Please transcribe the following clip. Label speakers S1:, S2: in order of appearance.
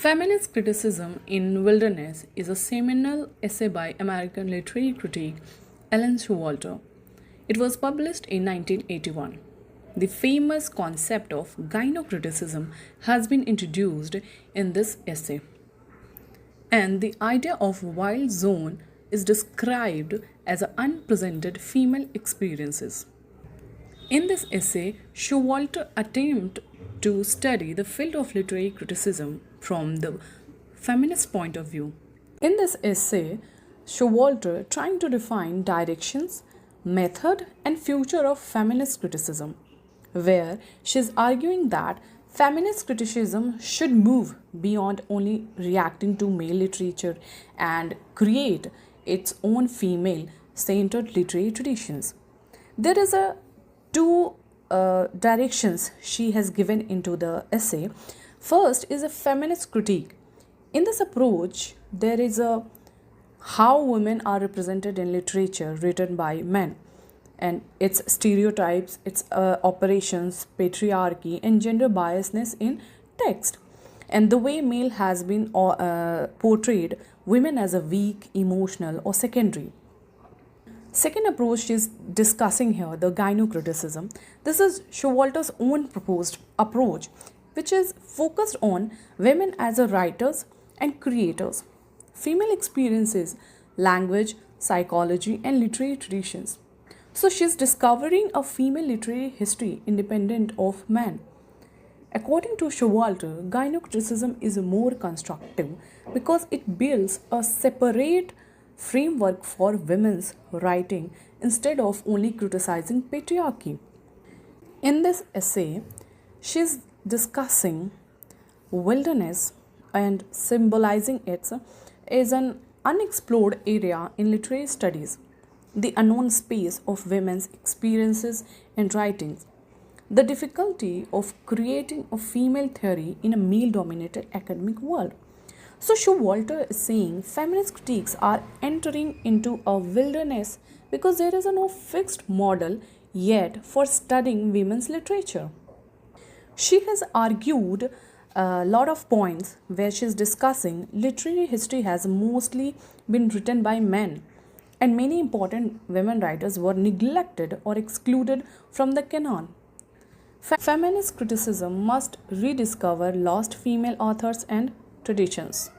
S1: Feminist Criticism in Wilderness is a seminal essay by American literary critic Elaine Showalter. It was published in 1981. The famous concept of gynocriticism has been introduced in this essay, and the idea of wild zone is described as unpresented female experiences. In this essay, Showalter attempted to study the field of literary criticism from the feminist point of view. In this essay, Showalter trying to define directions, method, and future of feminist criticism, where she is arguing that feminist criticism should move beyond only reacting to male literature and create its own female centered literary traditions. There is a two directions she has given into the essay. First is a feminist critique. In this approach, there is a how women are represented in literature written by men and its stereotypes, its operations, patriarchy, and gender biasness in text, and the way male has been portrayed women as a weak, emotional, or secondary. Second approach is discussing here the gynocriticism. This is Showalter's own proposed approach, which is focused on women as a writers and creators, female experiences, language, psychology, and literary traditions. So she's discovering a female literary history independent of man. According to Showalter, gynocriticism is more constructive because it builds a separate framework for women's writing instead of only criticizing patriarchy. In this essay, she's discussing wilderness and symbolizing it as an unexplored area in literary studies, the unknown space of women's experiences and writings, the difficulty of creating a female theory in a male dominated academic world. So Showalter is saying feminist critiques are entering into a wilderness because there is no fixed model yet for studying women's literature. She has argued a lot of points where she is discussing literary history has mostly been written by men, and many important women writers were neglected or excluded from the canon. Feminist criticism must rediscover lost female authors and traditions.